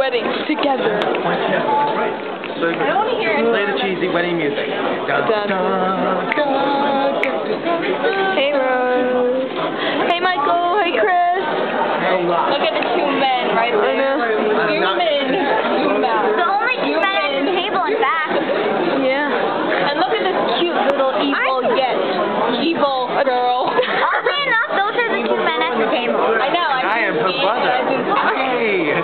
weddings together. Right. So I don't want to hear it. play the cheesy wedding music. Dun, dun, dun. Hey Rose. Hey Michael. Hey Chris. Look at the two men right there. Zoom in. Zoom out. The only two men at the table, in fact. Yeah. And look at this cute little evil evil girl. Oddly enough, those are the two men at the table. I know. I am her brother. Hey.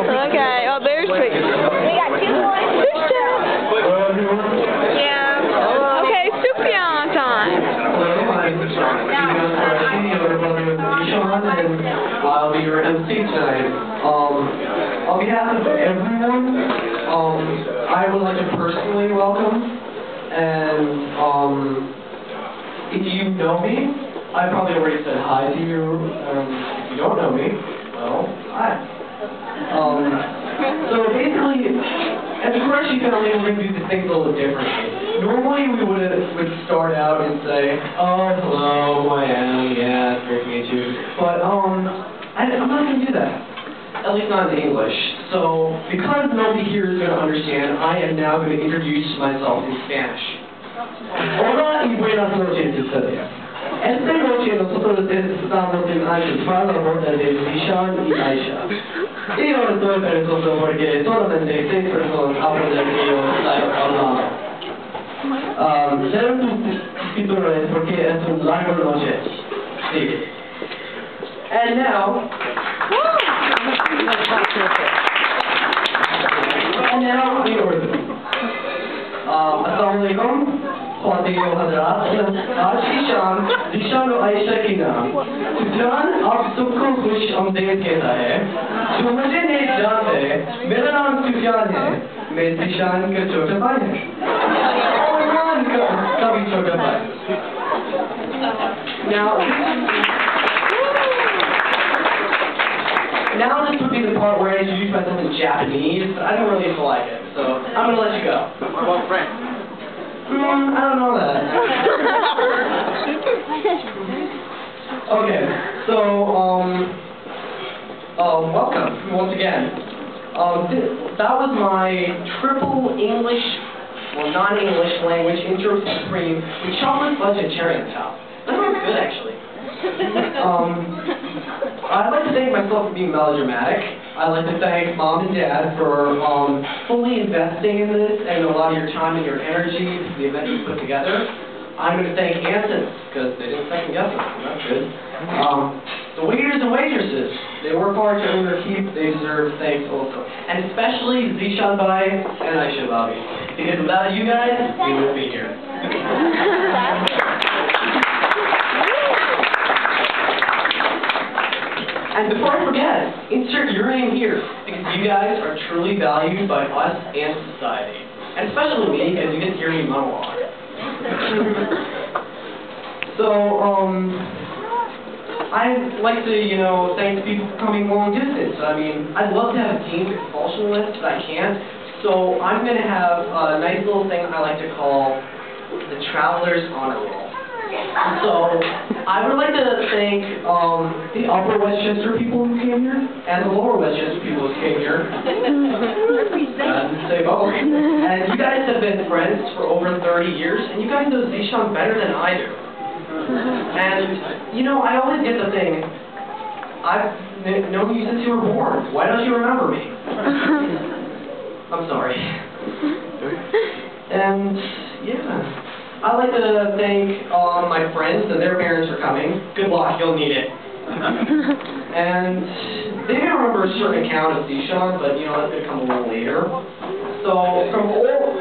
Okay. Oh, there's sweet. We got two boys. Yeah. Okay, Sufiyan time. I'll be your MC tonight. On behalf of everyone, I would like to personally welcome, and if you know me, I probably already said hi to you. If you don't know me, well, hi. So basically, as a Qureshi family, we're going to do the things a little differently. Normally, we would start out and say, oh, hello, who I am, yeah, it's great to meet you. But, I'm not going to do that. At least not in English. So, because nobody here is going to understand, I am now going to introduce myself in Spanish. Hola y buenas noches, ustedes. Esta noche nosotros estamos en Antun para la boda de Sufiyan y Aisha. Y ahora estoy perezoso porque solamente 6 personas hablan de que yo estoy hablando. Leer tus títulos porque es una larga noche. Sí. And now, the order. Assalamu alaikum. ख्वातीन व हज़रात, आज की शाम ज़ीशान और आयशा की नाम सुफियान आप सबको खुश आमदीद कहता है। जो मुझे नहीं जानते, मेरा नाम सुफियान है, मैं ज़ीशान का छोटा भाई है और ईमान का भी छोटा भाई। Now this would be the part where I introduce myself in Japanese, but I don't really feel like it, so I'm going to let you go. What about French? I don't know that. Okay, so, welcome, once again. That was my triple English, well, non-English language intro to Supreme with chocolate fudge and cherry on top. That was good, actually. I'd like to thank myself for being melodramatic. I'd like to thank Mom and Dad for fully investing in this and a lot of your time and your energy for the event you put together. I'm going to thank Antun, because they didn't second guess us, so that's good. The waiters and waitresses, they work hard to earn their keep, they deserve thanks also. And especially Zishan Bai and Aisha Babi, because without you guys, we wouldn't be here. And before I forget, insert your name here, because you guys are truly valued by us and society. And especially me, because you get to hear me monologue. So, I'd like to, thank people for coming long distance. I mean, I'd love to have a team expulsionist, but I can't. So, I'm going to have a nice little thing I like to call the Traveler's Honor Roll. So, I would like to thank the Upper Westchester people who came here, and the Lower Westchester people who came here. Say both. And you guys have been friends for over 30 years, and you guys know Zishan better than I do. And, I always get the thing, I've known you since you were born. Why don't you remember me? I'm sorry. And, yeah. I'd like to thank my friends and their parents for coming. Good luck, you'll need it. And they didn't remember a certain account of Zishan, but that's going to come a little later. So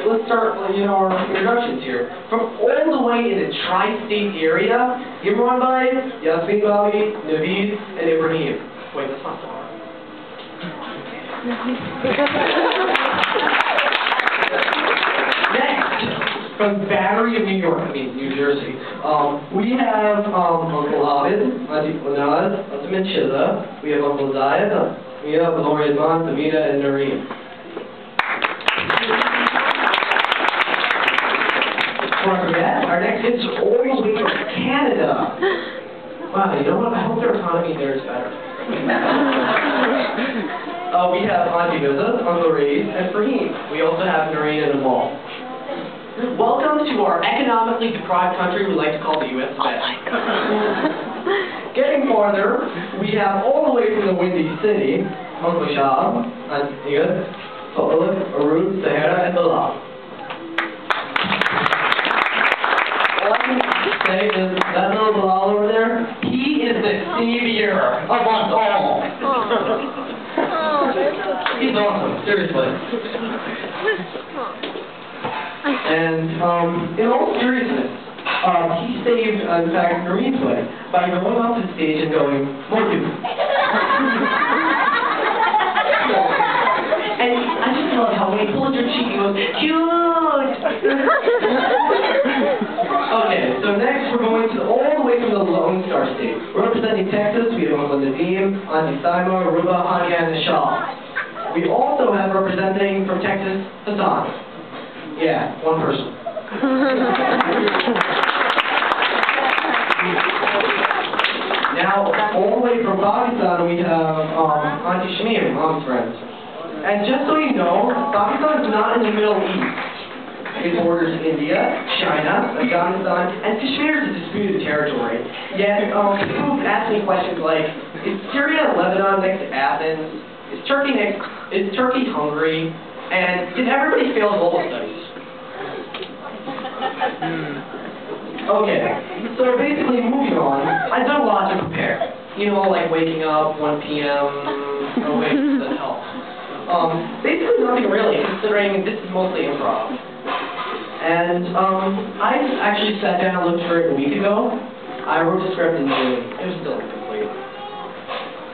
let's start our introductions here. From all the way in the tri-state area, Imran Bai, Yasmin Babi, Naveed, and Ibrahim. Wait, that's not so hard. From Battery of New York, New Jersey. We have Uncle Abid, Auntie Onaz, Auntie Menchiza. We have Uncle Zayed, we have Lori Edmond, Tamina, and Noreen. Before I forget, our next guests are all the way from Canada. Wow, you know what? I hope their economy there is better. We have Auntie Viza, Uncle Ray's, and Fahim. We also have Noreen in the mall. Welcome to our economically deprived country we like to call the U.S. of A. Getting farther, we have all the way from the Windy City, Uncle Shab, Auntie Igad, Philip, Arun, Sahara, and Bilal. All I can say is that little Bilal over there, he is the savior of us all. He's awesome, seriously. And in all seriousness, he saved, in fact, Noreen's life by going off the stage and going, "More you." And I just love how when he pulls your cheek, he goes, "Cute." Okay, so next we're going to all the way from the Lone Star State. We're representing Texas. We have Uncle Nadim, Auntie Saima, Ruba, Hagan, and Shaw. We also have representing from Texas, Hassan. Yeah, one person. Now, all the way from Pakistan, we have Auntie Shamir, Mom's friend. And just so you know, Pakistan is not in the Middle East. It borders India, China, Afghanistan, and Kashmir is a disputed territory. Yet, people ask me questions like, is Syria and Lebanon next to Athens? Is Turkey Hungary? And did everybody fail global studies? Okay, so basically moving on, I've done a lot to prepare. You know, like waking up 1 p.m. Oh wait, that helps. Basically nothing really, considering this is mostly improv. And I actually sat down and looked for it a week ago. I wrote the script in June. It was still incomplete.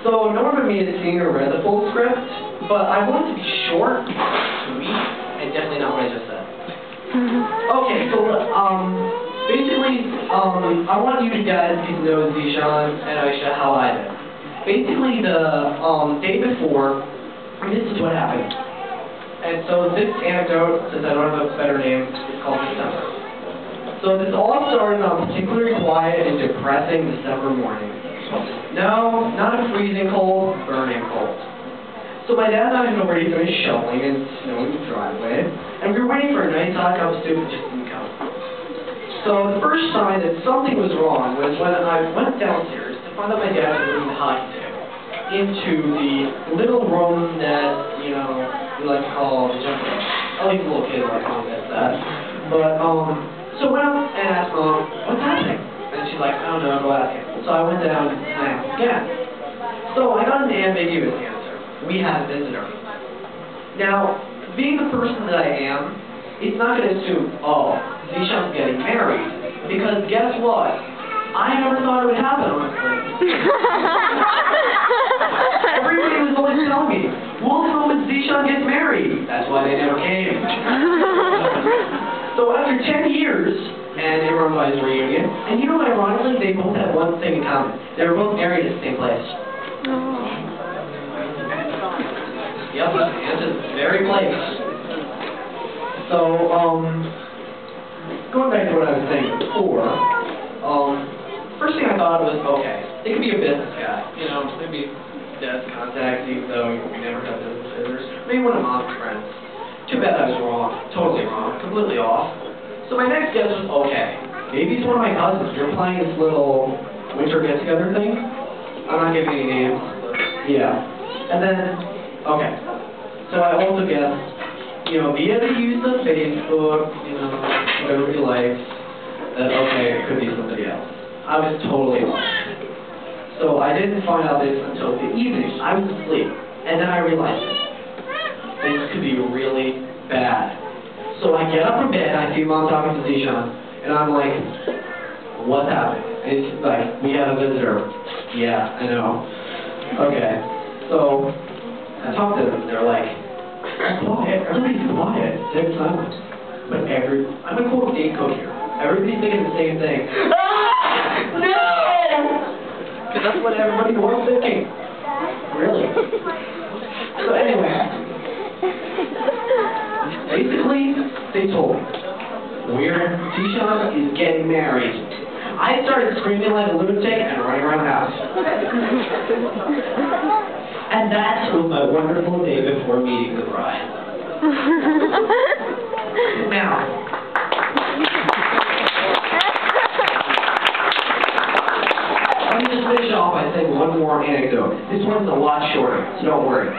So no one but me has seen or read the full script, but I want it to be short, sweet, and definitely not what I just said. Okay, so basically, I want you guys to know Zishan and Aisha how I did. Basically, the day before, this is what happened. And so this anecdote, since I don't have a better name, is called December. So this all started on a particularly quiet and depressing December morning. No, not a freezing cold, burning cold. So my dad and I had already finished shoveling and snowing the driveway, and we were waiting for a nice hot cup of soup that just didn't come. So the first sign that something was wrong was when I went downstairs to find out my dad was moving the hockey table into the little room that, you know, we like to call the jump room. At least a little kid like mom gets that. But, so I went up and asked Mom, what's happening? And she's like, I don't know, go ask him. So I went down and asked again. So I got an ambiguous answer. We had a visitor. Now, being the person that I am, it's not going to assume, oh, Zishan's getting married. Because guess what? I never thought it would happen, honestly. Everybody was always telling me, we'll know when Zishan gets married. That's why they never came. So after 10 years, and everyone was reunion, and you know, ironically, they both had one thing in common. They were both married at the same place. Yep, it's the very place. So, going back to what I was saying before, first thing I thought was, okay, it could be a business guy. You know, maybe Dad's contacts, even though we never have business visitors. Maybe one of Mom's friends. Too bad I was wrong. Totally wrong. Completely off. So my next guess was, okay, maybe it's one of my cousins. You're playing this little winter get-together thing. I'm not giving any names, but yeah. And then, okay. So I also guessed, you know, via the use of Facebook, you know, whatever he likes, that, okay, it could be somebody else. I was totally off. So I didn't find out this until the evening. I was asleep. And then I realized this could be really bad. So I get up from bed, I see Mom talking to Zishan, and I'm like, what's happening? And it's like, we have a visitor. Yeah, I know. Okay. So I talk to them, they're like, quiet, everybody's quiet, dead silent. But I'm gonna quote Dave Cook here. Everybody's thinking the same thing. Ah! No! Because that's what everybody was thinking. Really. So anyway, basically, they told me, Zishan is getting married. I started screaming like a lunatic and running around the house. And that was my wonderful day before meeting the bride. Now, let me just finish off by saying one more anecdote. This one's a lot shorter, so don't worry.